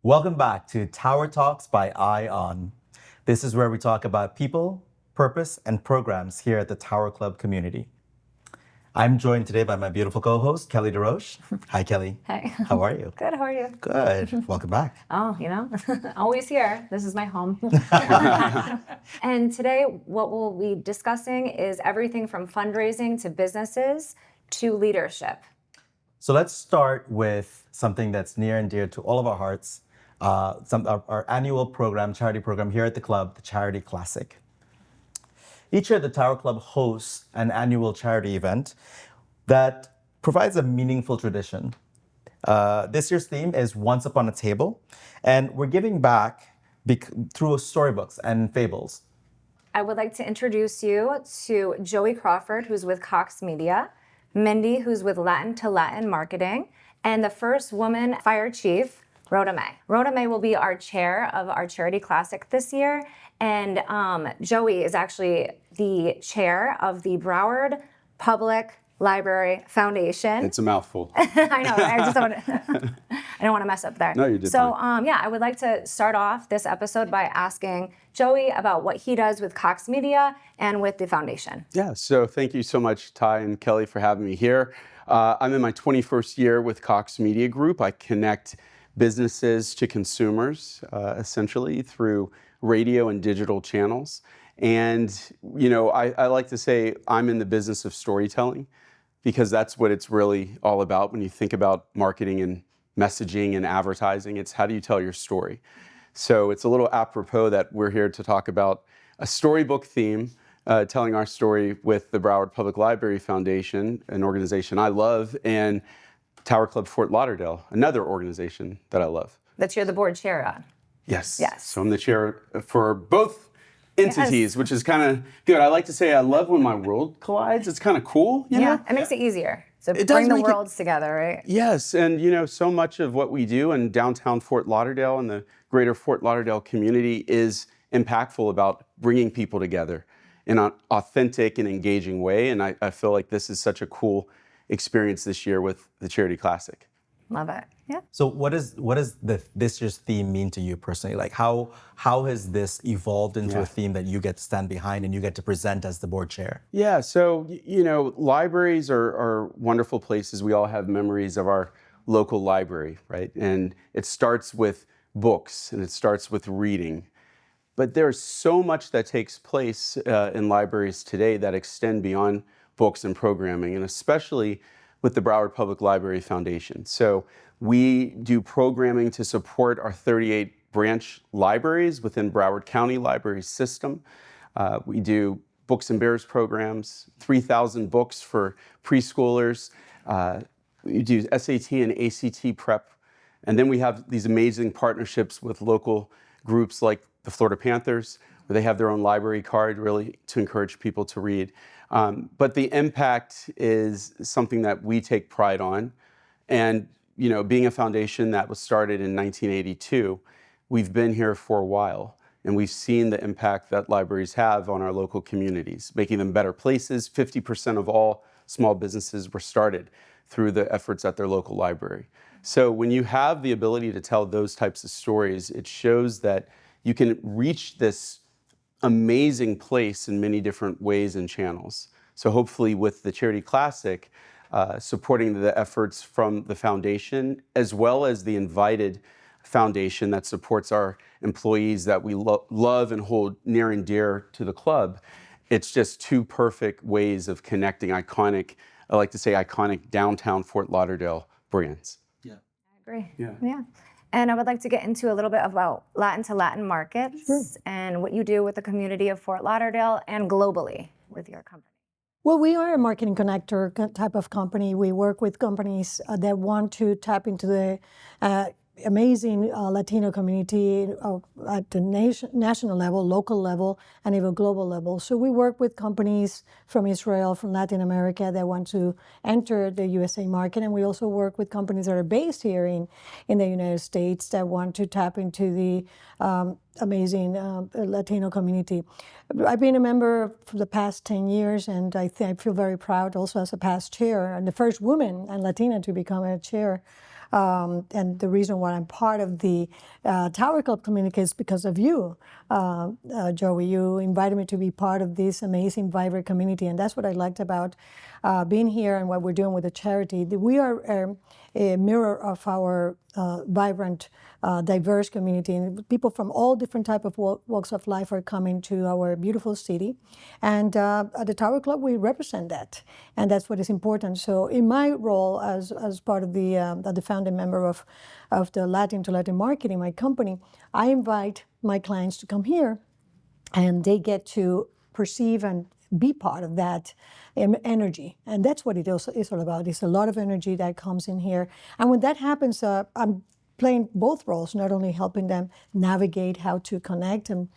Welcome back to Tower Talks by ION. This is where we talk about people, purpose, and programs here at the Tower Club community. I'm joined today by my beautiful co-host, Kelly DesRoches. Hi, Kelly. Hey. How are you? Good, how are you? Good. Welcome back. Oh, always here. This is my home. And today, what we'll be discussing is everything from fundraising to businesses to leadership. So let's start with something that's near and dear to all of our hearts, our annual program, charity program here at the club, the Charity Classic. Each year, the Tower Club hosts an annual charity event that provides a meaningful tradition. This year's theme is Once Upon a Table, and we're giving back through storybooks and fables. I would like to introduce you to Joey Crawford, who's with Cox Media, Mindy, who's with Latin to Latin Marketing, and the first woman fire chief, Rhonda May. Rhonda May will be our chair of our Charity Classic this year, and Joey is actually the chair of the Broward Public Library Foundation. It's a mouthful. I know. I don't want to mess up there. No, you did. So, I would like to start off this episode by asking Joey about what he does with Cox Media and with the foundation. Yeah. So, thank you so much, Ty and Kelly, for having me here. I'm in my 21st year with Cox Media Group. I connect businesses to consumers, essentially through radio and digital channels. And, I like to say I'm in the business of storytelling because that's what it's really all about. When you think about marketing and messaging and advertising, it's how do you tell your story? So it's a little apropos that we're here to talk about a storybook theme, telling our story with the Broward Public Library Foundation, an organization I love, and Tower Club Fort Lauderdale, another organization that I love. That you're the board chair on. Yes. Yes. So I'm the chair for both entities, which is kind of good. I like to say I love when my world collides. It's kind of cool, you know? It makes it easier. So It bring does the make worlds together, right? Yes, and so much of what we do in downtown Fort Lauderdale and the greater Fort Lauderdale community is impactful about bringing people together in an authentic and engaging way. And I feel like this is such a cool experience this year with the Charity Classic. Love it. Yeah. So what does this year's theme mean to you personally? Like how has this evolved into a theme that you get to stand behind and you get to present as the board chair? Yeah, so libraries are wonderful places. We all have memories of our local library, right? And it starts with books and it starts with reading. But there's so much that takes place in libraries today that extend beyond books and programming, and especially with the Broward Public Library Foundation. So we do programming to support our 38 branch libraries within Broward County Library System. We do Books and Bears programs, 3,000 books for preschoolers. We do SAT and ACT prep. And then we have these amazing partnerships with local groups like the Florida Panthers, where they have their own library card really to encourage people to read. But the impact is something that we take pride on. And, being a foundation that was started in 1982, we've been here for a while. And we've seen the impact that libraries have on our local communities, making them better places. 50% of all small businesses were started through the efforts at their local library. So when you have the ability to tell those types of stories, it shows that you can reach this amazing place in many different ways and channels. So hopefully with the Charity Classic, supporting the efforts from the foundation, as well as the invited foundation that supports our employees that we love and hold near and dear to the club, it's just two perfect ways of connecting iconic downtown Fort Lauderdale brands. Yeah. I agree. Yeah. And I would like to get into a little bit about Latin to Latin markets and what you do with the community of Fort Lauderdale and globally with your company. Well, we are a marketing connector type of company. We work with companies that want to tap into the amazing Latino community at the national level, local level, and even global level. So we work with companies from Israel, from Latin America that want to enter the USA market. And we also work with companies that are based here in the United States that want to tap into the amazing Latino community. I've been a member for the past 10 years, and I feel very proud also as a past chair, and the first woman and Latina to become a chair And the reason why I'm part of the Tower Club community is because of you, Joey. You invited me to be part of this amazing, vibrant community, and that's what I liked about being here and what we're doing with the charity. We are a mirror of our vibrant, diverse community, and people from all different type of walks of life are coming to our beautiful city. And at the Tower Club, we represent that, and that's what is important. So, in my role as part of the founding member of the Latin to Latin Marketing, my company, I invite my clients to come here, and they get to perceive and be part of that energy. And that's what it is all about. It's a lot of energy that comes in here. And when that happens, I'm playing both roles, not only helping them navigate how to connect and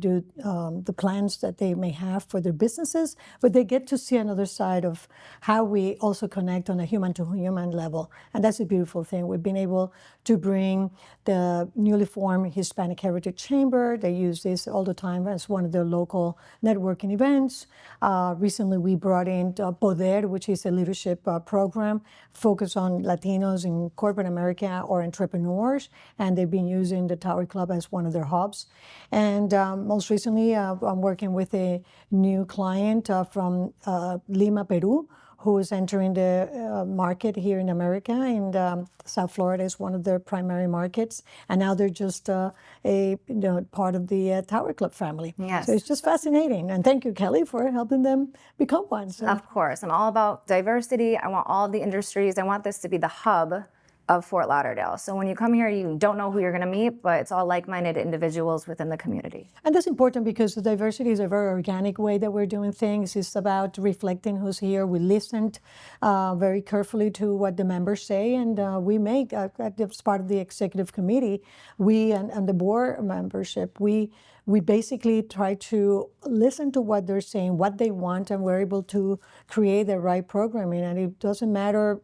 do the plans that they may have for their businesses, but they get to see another side of how we also connect on a human-to-human level. And that's a beautiful thing. We've been able to bring the newly formed Hispanic Heritage Chamber. They use this all the time as one of their local networking events. Recently, we brought in Poder, which is a leadership program focused on Latinos in corporate America or entrepreneurs, and they've been using the Tower Club as one of their hubs. And most recently, I'm working with a new client from Lima, Peru, who is entering the market here in America, and South Florida is one of their primary markets. And now they're just part of the Tower Club family. Yes. So it's just fascinating. And thank you, Kelly, for helping them become one. So. Of course. I'm all about diversity. I want all the industries. I want this to be the hub of Fort Lauderdale. So when you come here, you don't know who you're going to meet, but it's all like-minded individuals within the community. And that's important because the diversity is a very organic way that we're doing things. It's about reflecting who's here. We listened very carefully to what the members say, and we make, as part of the executive committee, we and the board membership, we basically try to listen to what they're saying, what they want, and we're able to create the right programming. And it doesn't matter,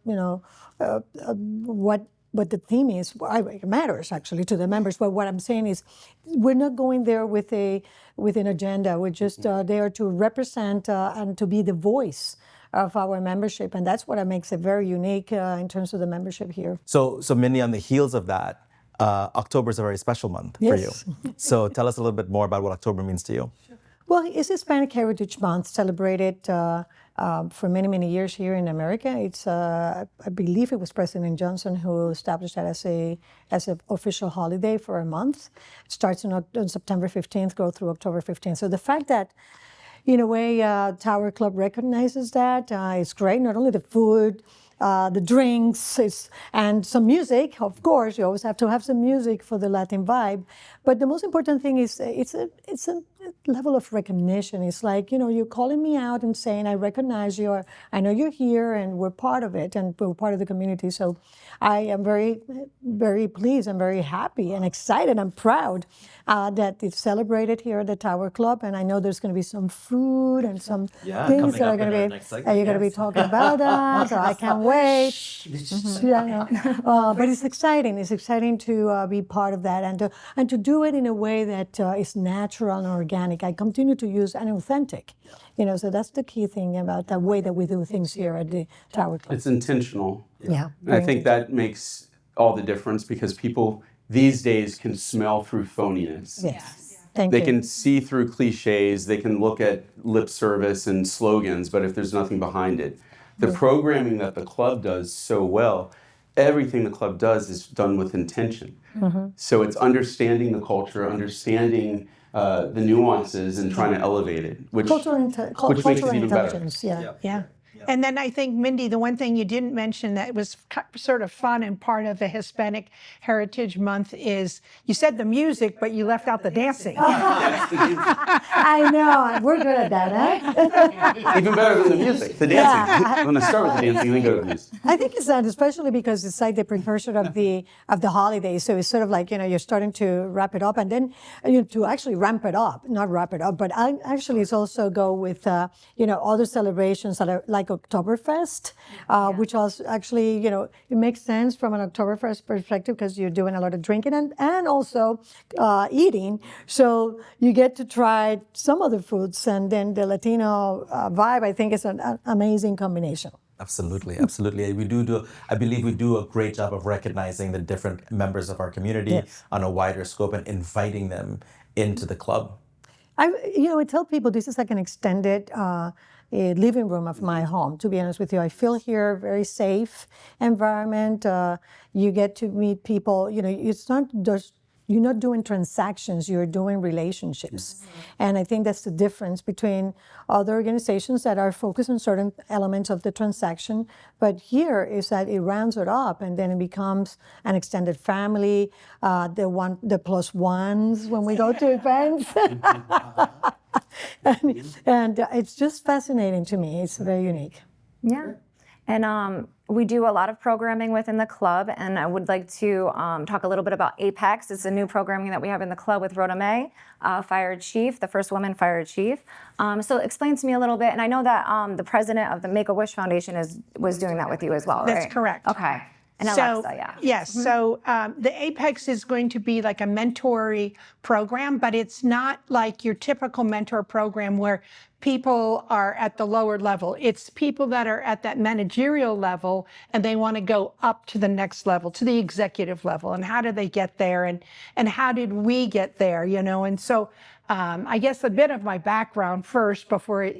what the theme is. It matters actually to the members. But what I'm saying is, we're not going there with an agenda. We're just there to represent and to be the voice of our membership, and that's what makes it very unique in terms of the membership here. So Mindy, on the heels of that, October is a very special month for you. So tell us a little bit more about what October means to you. Well, it's Hispanic Heritage Month, celebrated for many, many years here in America. It's, I believe it was President Johnson who established that as an official holiday for a month. It starts on September 15th, go through October 15th. So the fact that, in a way, Tower Club recognizes that is great. Not only the food, the drinks, and some music. Of course, you always have to have some music for the Latin vibe. But the most important thing is it's a level of recognition. It's like, you're calling me out and saying, I recognize you, I know you're here, and we're part of it, and we're part of the community. So I am very, very pleased and very happy and excited and proud that it's celebrated here at the Tower Club. And I know there's going to be some food and some things that are going to be, you're going to be talking about that. So I can't wait. But it's exciting. It's exciting to be part of that and to do it in a way that is natural and organic. I continue to use and authentic. So that's the key thing about the way that we do things here at the Tower Club. It's intentional. Yeah. And I think that makes all the difference because people these days can smell through phoniness. Yes. They can see through cliches, they can look at lip service and slogans, but if there's nothing behind it. The programming that the club does so well, everything the club does is done with intention. So it's understanding the culture, understanding the nuances and trying to elevate it, which makes it even better. Yeah. And then I think, Mindy, the one thing you didn't mention that was sort of fun and part of the Hispanic Heritage Month is you said the music, but you left out the dancing. I know. We're good at that, huh? Even better than the music, the dancing. I'm going to start with the dancing, then go to the music. I think it's that, especially because it's like the precursor of the holidays. So it's sort of like, you're starting to wrap it up, and then to actually ramp it up, not wrap it up, but actually it's also go with, other celebrations that are like Oktoberfest, which also actually, it makes sense from an Oktoberfest perspective because you're doing a lot of drinking and also eating. So you get to try some of the foods, and then the Latino vibe, I think, is an amazing combination. Absolutely, absolutely. I believe we do a great job of recognizing the different members of our community Yes. on a wider scope and inviting them into the club. I tell people this is like an extended living room of my home. To be honest with you, I feel here very safe environment. You get to meet people. It's not just you're not doing transactions. You're doing relationships, and I think that's the difference between other organizations that are focused on certain elements of the transaction. But here is that it rounds it up, and then it becomes an extended family. The plus ones when we go to events. and it's just fascinating to me. It's very unique. Yeah. And we do a lot of programming within the club, and I would like to talk a little bit about Apex. It's a new programming that we have in the club with Rhoda May, fire chief, the first woman fire chief. So explain to me a little bit, and I know that the president of the Make-A-Wish Foundation was doing that with you as well, right? That's correct. Okay. And So, Alexa, yeah. yes, so the Apex is going to be like a mentoring program, but it's not like your typical mentor program where people are at the lower level. It's people that are at that managerial level and they want to go up to the next level, to the executive level. And how did they get there? And how did we get there? And so I guess a bit of my background first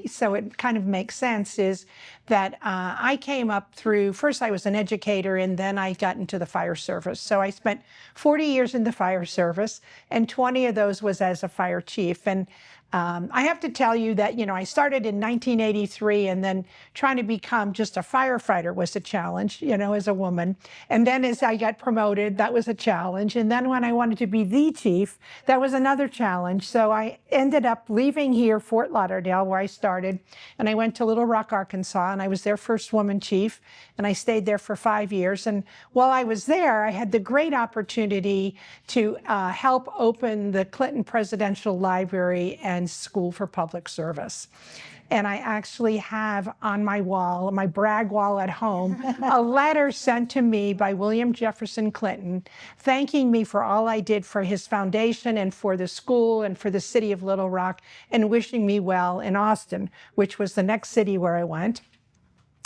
so it kind of makes sense is that I came up through, first I was an educator and then I got into the fire service. So I spent 40 years in the fire service and 20 of those was as a fire chief. And I have to tell you that, I started in 1983 and then trying to become just a firefighter was a challenge, as a woman. And then as I got promoted, that was a challenge. And then when I wanted to be the chief, that was another challenge. So I ended up leaving here, Fort Lauderdale, where I started, and I went to Little Rock, Arkansas, and I was their first woman chief, and I stayed there for 5 years. And while I was there, I had the great opportunity to help open the Clinton Presidential Library and School for Public Service. And I actually have on my wall, my brag wall at home, a letter sent to me by William Jefferson Clinton, thanking me for all I did for his foundation and for the school and for the city of Little Rock, and wishing me well in Austin, which was the next city where I went.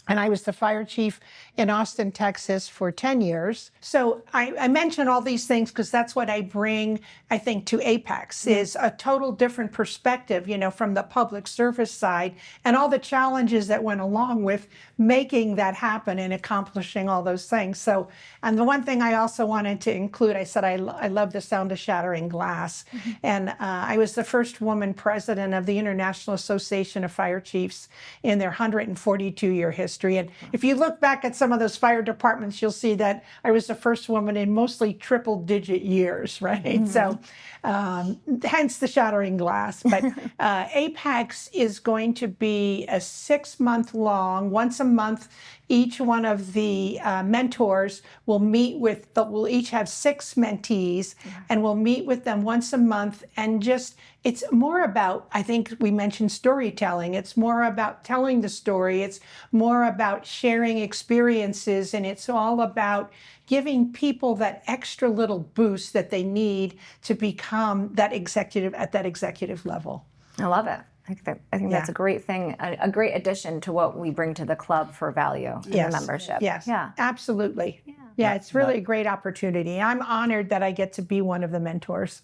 And I was the fire chief in Austin, Texas for 10 years. So I mention all these things because that's what I bring, I think, to Apex, is a total different perspective, from the public service side and all the challenges that went along with making that happen and accomplishing all those things. So, and the one thing I also wanted to include, I said I love the sound of shattering glass. And I was the first woman president of the International Association of Fire Chiefs in their 142-year history. And if you look back at some of those fire departments, you'll see that I was the first woman in mostly triple-digit years, right? So hence the shattering glass. But Apex is going to be a 6-month-long, once a month, each one of the mentors will meet with, we'll each have 6 mentees, and we'll meet with them once a month. And just, it's more about, I think we mentioned storytelling. It's more about telling the story. It's more about sharing experiences. And it's all about giving people that extra little boost that they need to become that executive at that executive level. I love it. I think that's a great thing, a great addition to what we bring to the club for value in the membership. Yes, yeah, absolutely. Yeah, it's really a great opportunity. I'm honored that I get to be one of the mentors.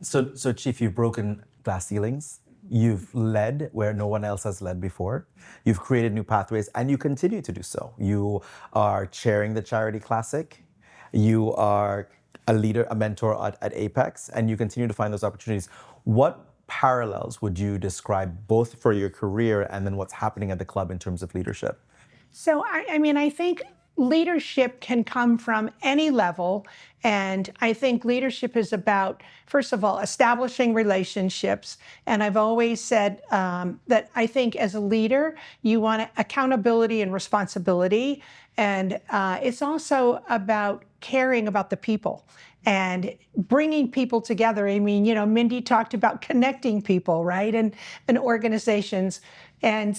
So Chief, you've broken glass ceilings. You've led where no one else has led before. You've created new pathways, and you continue to do so. You are chairing the Charity Classic. You are a leader, a mentor at Apex, and you continue to find those opportunities. What parallels would you describe both for your career and then what's happening at the club in terms of leadership? So, I think leadership can come from any level. And I think leadership is about, first of all, establishing relationships. And I've always said that I think as a leader, you want accountability and responsibility. And it's also about caring about the people and bringing people together. I mean, Mindy talked about connecting people, right? And organizations. And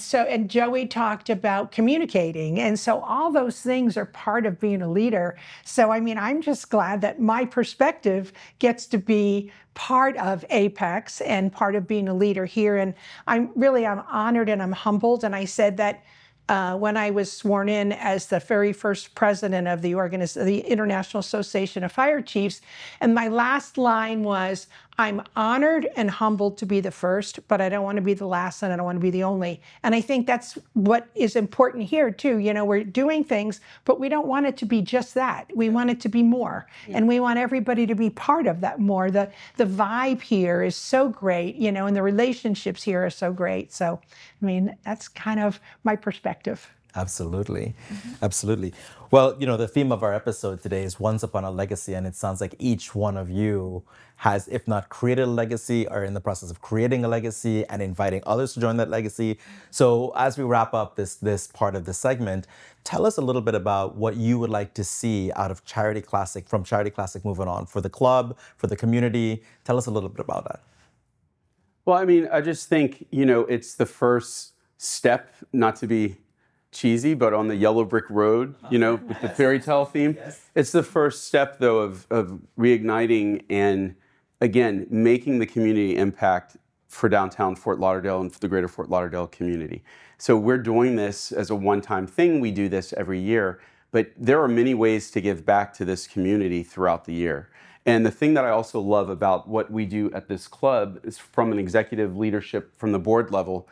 Joey talked about communicating. And so all those things are part of being a leader. So, I'm just glad that my perspective gets to be part of Apex and part of being a leader here. And I'm honored and I'm humbled. And I said that when I was sworn in as the very first president of the International Association of Fire Chiefs. And my last line was, I'm honored and humbled to be the first, but I don't want to be the last and I don't want to be the only. And I think that's what is important here too. You know, we're doing things, but we don't want it to be just that. We want it to be more. And we want everybody to be part of that more. The vibe here is so great, you know, and the relationships here are so great. So, I mean, that's kind of my perspective. Absolutely. Absolutely. Well, you know, the theme of our episode today is Once Upon a Legacy, and it sounds like each one of you has, if not created a legacy, are in the process of creating a legacy and inviting others to join that legacy. So as we wrap up this part of the segment, tell us a little bit about what you would like to see out of Charity Classic, from Charity Classic moving on, for the club, for the community. Tell us a little bit about that. Well, I mean, I just think, you know, it's the first step, not to be cheesy, but on the yellow brick road, you know, with the fairy tale theme. Yes. It's the first step, though, of reigniting and, again, making the community impact for downtown Fort Lauderdale and for the greater Fort Lauderdale community. So we're doing this as a one-time thing. We do this every year, but there are many ways to give back to this community throughout the year. And the thing that I also love about what we do at this club is, from an executive leadership, from the board level,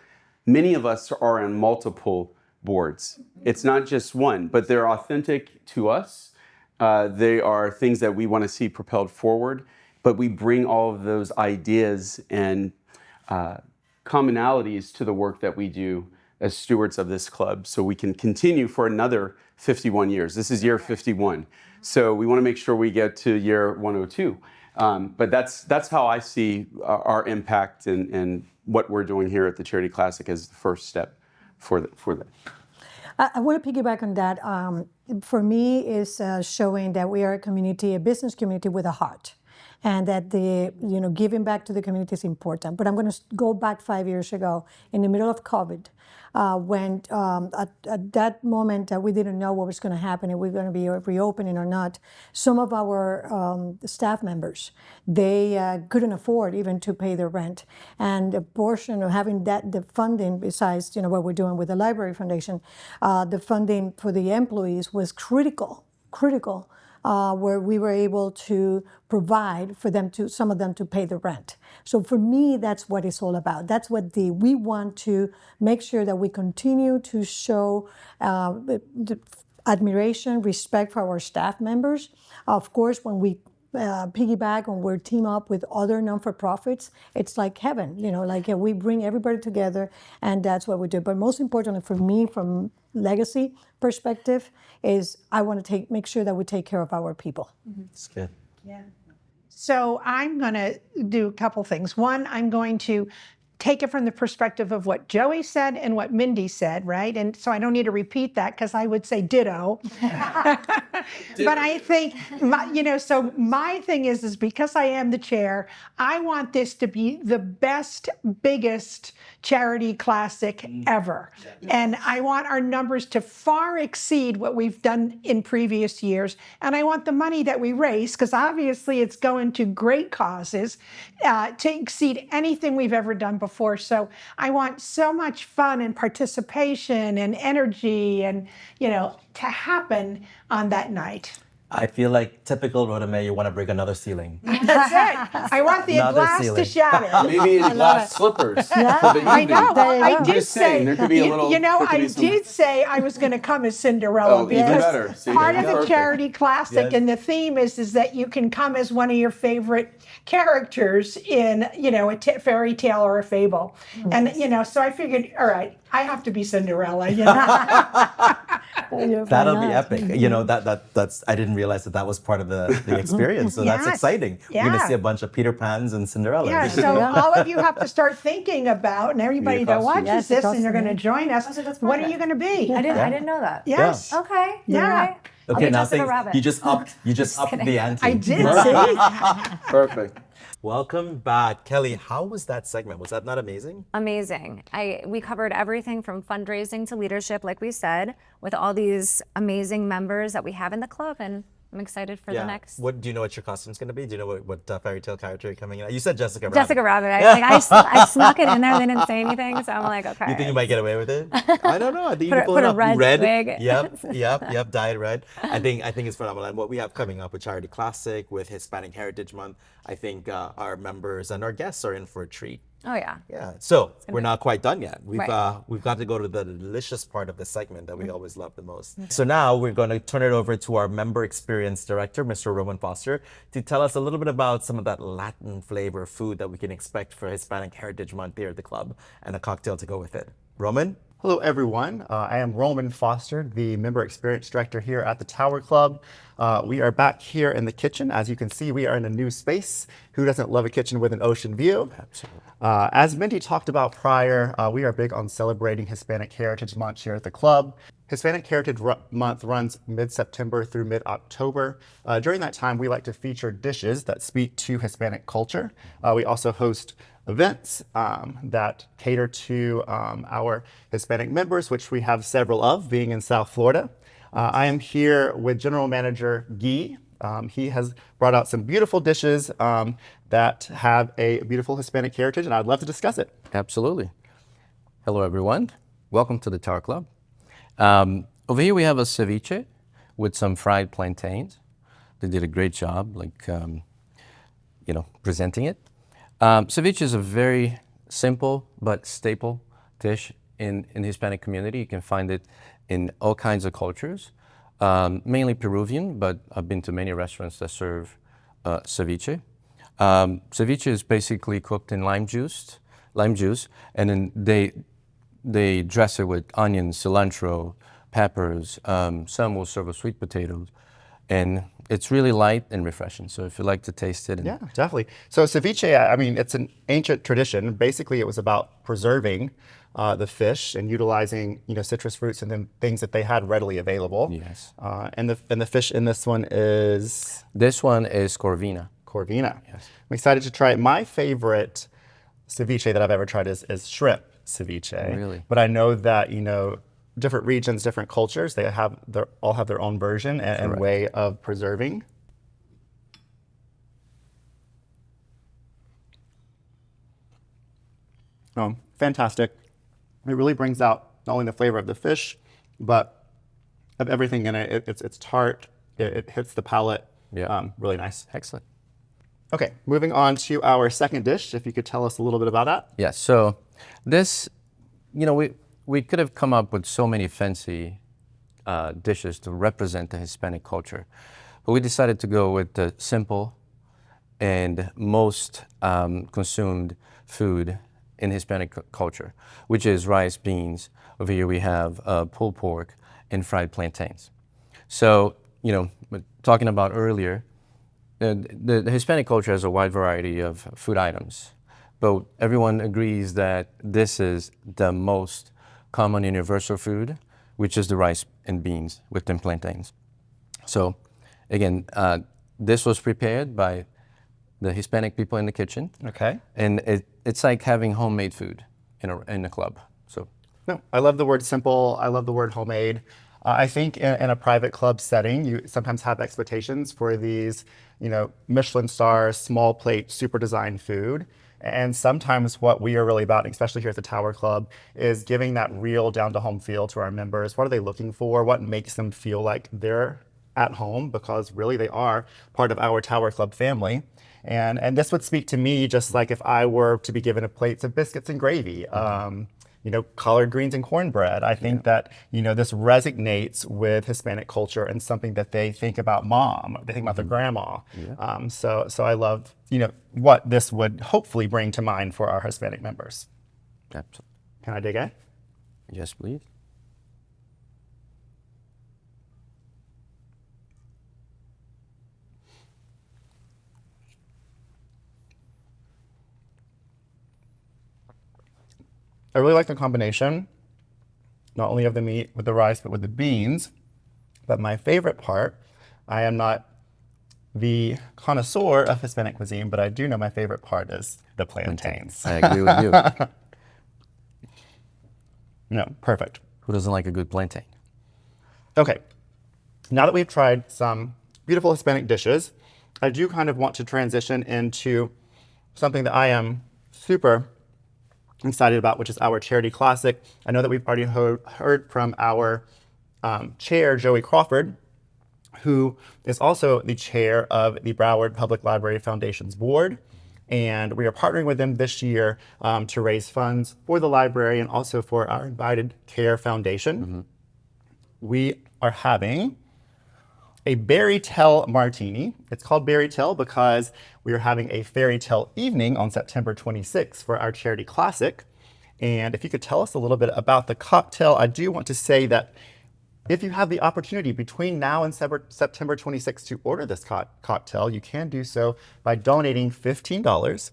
many of us are on multiple boards. It's not just one, but they're authentic to us. They are things that we want to see propelled forward, but we bring all of those ideas and commonalities to the work that we do as stewards of this club, so we can continue for another 51 years. This is year 51. So we want to make sure we get to year 102. But that's how I see our impact and what we're doing here at the Charity Classic as the first step for that. I want to piggyback on that. For me, is showing that we are a community, a business community with a heart, and that giving back to the community is important. But I'm going to go back 5 years ago, in the middle of COVID, when at that moment that we didn't know what was going to happen, if we were going to be reopening or not. Some of our staff members, they couldn't afford even to pay their rent, and a portion of having the funding, besides what we're doing with the Library Foundation, the funding for the employees was critical. Where we were able to provide for them, some of them to pay the rent. So for me, that's what it's all about. That's what we want to make sure that we continue to show admiration, respect for our staff members. Of course, when we piggyback and we team up with other non-for-profits, it's like heaven, we bring everybody together, and that's what we do. But most importantly for me, from legacy perspective, is I want to make sure that we take care of our people. That's good. Yeah. So I'm going to do a couple things. One, I'm going to take it from the perspective of what Joey said and what Mindy said, right? And so I don't need to repeat that, because I would say ditto. But I think, so my thing is because I am the chair, I want this to be the best, biggest Charity Classic ever. And I want our numbers to far exceed what we've done in previous years. And I want the money that we raise, because obviously it's going to great causes, to exceed anything we've ever done before. So I want so much fun and participation and energy and, to happen on that night. I feel like typical Rhoda May, you want to break another ceiling. That's it. I want the glass to shatter. Maybe in glass slippers. Yeah. For the evening. I know. I did say there could be a little. I did say I was going to come as Cinderella. Oh, even better. See, part of the Charity Classic, and the theme is that you can come as one of your favorite characters in, a fairy tale or a fable. And, so I figured, all right, I have to be Cinderella. That'll be epic. That's I didn't realize that was part of the experience. So that's exciting. Yeah. We're going to see a bunch of Peter Pans and Cinderellas. Yeah, so all of you have to start thinking about, and everybody that watches this and you're going to join us, what are you going to be? I didn't know that. Yes. Yeah. Okay. Yeah. Right. Okay, now you just upped the ante. I did see. Perfect. Welcome back. Kelly, how was that segment? Was that not amazing? Amazing. We covered everything from fundraising to leadership, like we said, with all these amazing members that we have in the club. And I'm excited for the next. What do you know what your costume's going to be? Do you know what fairy tale character you're coming in? You said Jessica Rabbit. Jessica Rabbit. I snuck it in there. They didn't say anything, so I'm like, okay. You think you might get away with it? I don't know. I think you can pull Put it a off. red wig. Yep. Dyed red. I think it's phenomenal. And what we have coming up with Charity Classic, with Hispanic Heritage Month, I think our members and our guests are in for a treat. Oh yeah. Yeah. So we're not quite done yet. We've Right. we've got to go to the delicious part of the segment that we always love the most. So now we're going to turn it over to our member experience director, Mr. Roman Foster, to tell us a little bit about some of that Latin flavor food that we can expect for Hispanic Heritage Month here at the club, and a cocktail to go with it. Roman? Hello, everyone. I am Roman Foster, the Member Experience Director here at the Tower Club. We are back here in the kitchen. As you can see, we are in a new space. Who doesn't love a kitchen with an ocean view? Absolutely. As Mindy talked about prior, we are big on celebrating Hispanic Heritage Month here at the club. Hispanic Heritage Month runs mid-September through mid-October. During that time, we like to feature dishes that speak to Hispanic culture. We also host events that cater to our Hispanic members, which we have several of, being in South Florida. I am here with General Manager Guy. He has brought out some beautiful dishes that have a beautiful Hispanic heritage, and I'd love to discuss it. Absolutely. Hello, everyone. Welcome to the Tower Club. Over here we have a ceviche with some fried plantains. They did a great job, presenting it. Ceviche is a very simple but staple dish in the Hispanic community. You can find it in all kinds of cultures, mainly Peruvian, but I've been to many restaurants that serve ceviche. Ceviche is basically cooked in lime juice, and then they dress it with onions, cilantro, peppers. Some will serve with sweet potatoes, and it's really light and refreshing. So if you like to taste it. Yeah, definitely. So ceviche, I mean, it's an ancient tradition. Basically, it was about preserving the fish and utilizing, citrus fruits and then things that they had readily available. Yes. And the fish in this one is? This one is corvina. Corvina. Yes. I'm excited to try it. My favorite ceviche that I've ever tried is shrimp ceviche. Really? But I know that, different regions, different cultures, they all have their own version and way of preserving. Fantastic. It really brings out not only the flavor of the fish, but of everything in it. It's tart. It hits the palate. Yeah. Really nice. Excellent. Okay, moving on to our second dish. If you could tell us a little bit about that. Yeah, so this, we could have come up with so many fancy dishes to represent the Hispanic culture, but we decided to go with the simple and most consumed food in Hispanic culture, which is rice, beans. Over here we have pulled pork and fried plantains. So, talking about earlier, the Hispanic culture has a wide variety of food items, but everyone agrees that this is the most common universal food, which is the rice and beans with them plantains. So, again, this was prepared by the Hispanic people in the kitchen. Okay. And it's like having homemade food in a club. So. No, I love the word simple. I love the word homemade. I think in a private club setting, you sometimes have expectations for these, Michelin star, small plate, super design food. And sometimes what we are really about, especially here at the Tower Club, is giving that real down-to-home feel to our members. What are they looking for? What makes them feel like they're at home? Because really they are part of our Tower Club family. And this would speak to me just like if I were to be given a plate of biscuits and gravy. Collard greens and cornbread. I think that, this resonates with Hispanic culture and something that they think about mom, they think about their grandma. Yeah. So I love, what this would hopefully bring to mind for our Hispanic members. Absolutely. Can I dig in? Yes, please. I really like the combination, not only of the meat with the rice, but with the beans. But my favorite part, I am not the connoisseur of Hispanic cuisine, but I do know my favorite part is the plantains. I agree with you. No, perfect. Who doesn't like a good plantain? Okay, now that we've tried some beautiful Hispanic dishes, I do kind of want to transition into something that I am super excited about, which is our charity classic. I know that we've already heard from our chair, Joey Crawford, who is also the chair of the Broward Public Library Foundation's board. And we are partnering with them this year to raise funds for the library and also for our invited Kerr Foundation. We are having a Berry Tell Martini. It's called Berry Tell because we are having a fairy tale evening on September 26th for our charity classic. And if you could tell us a little bit about the cocktail, I do want to say that if you have the opportunity between now and September 26th to order this cocktail, you can do so by donating $15.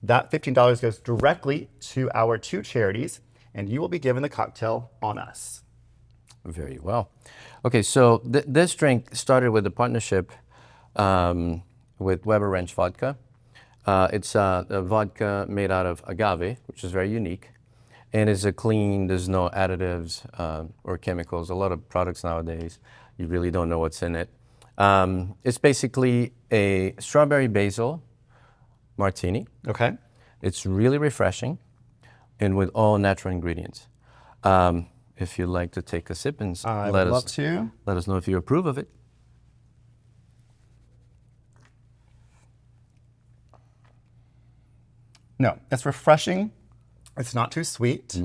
That $15 goes directly to our 2 charities, and you will be given the cocktail on us. Very well. Okay, so this drink started with a partnership with Weber Ranch Vodka. It's a vodka made out of agave, which is very unique. And it's a clean, there's no additives or chemicals. A lot of products nowadays, you really don't know what's in it. It's basically a strawberry basil martini. Okay. It's really refreshing and with all natural ingredients. If you'd like to take a sip and let us know if you approve of it. No, it's refreshing. It's not too sweet.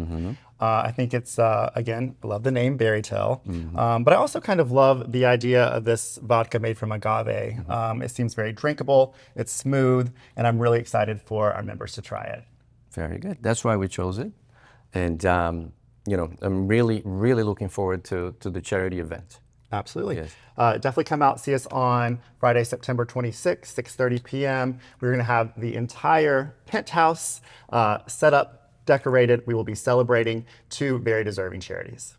I think it's, again, I love the name Berry Tell. But I also kind of love the idea of this vodka made from agave. It seems very drinkable, it's smooth, and I'm really excited for our members to try it. Very good. That's why we chose it. And, I'm really, really looking forward to the charity event. Absolutely. Yes. Definitely come out, see us on Friday, September 26th, 6:30 p.m. We're going to have the entire penthouse set up, decorated. We will be celebrating 2 very deserving charities.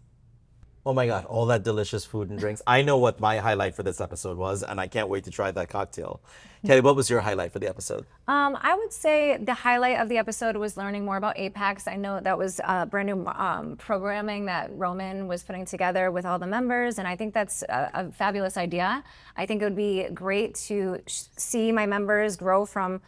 Oh my God, all that delicious food and drinks. I know what my highlight for this episode was, and I can't wait to try that cocktail. Kelly, what was your highlight for the episode? I would say the highlight of the episode was learning more about Apex. I know that was brand new programming that Roman was putting together with all the members, and I think that's a fabulous idea. I think it would be great to see my members grow from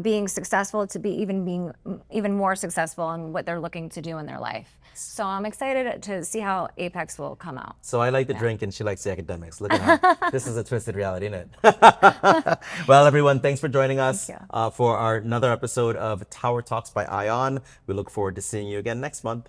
being successful to being even more successful in what they're looking to do in their life. So I'm excited to see how Apex will come out. So I like the drink and she likes the academics. Look at her. This is a twisted reality, isn't it? Well, everyone, thanks for joining us for another episode of Tower Talks by Ion. We look forward to seeing you again next month.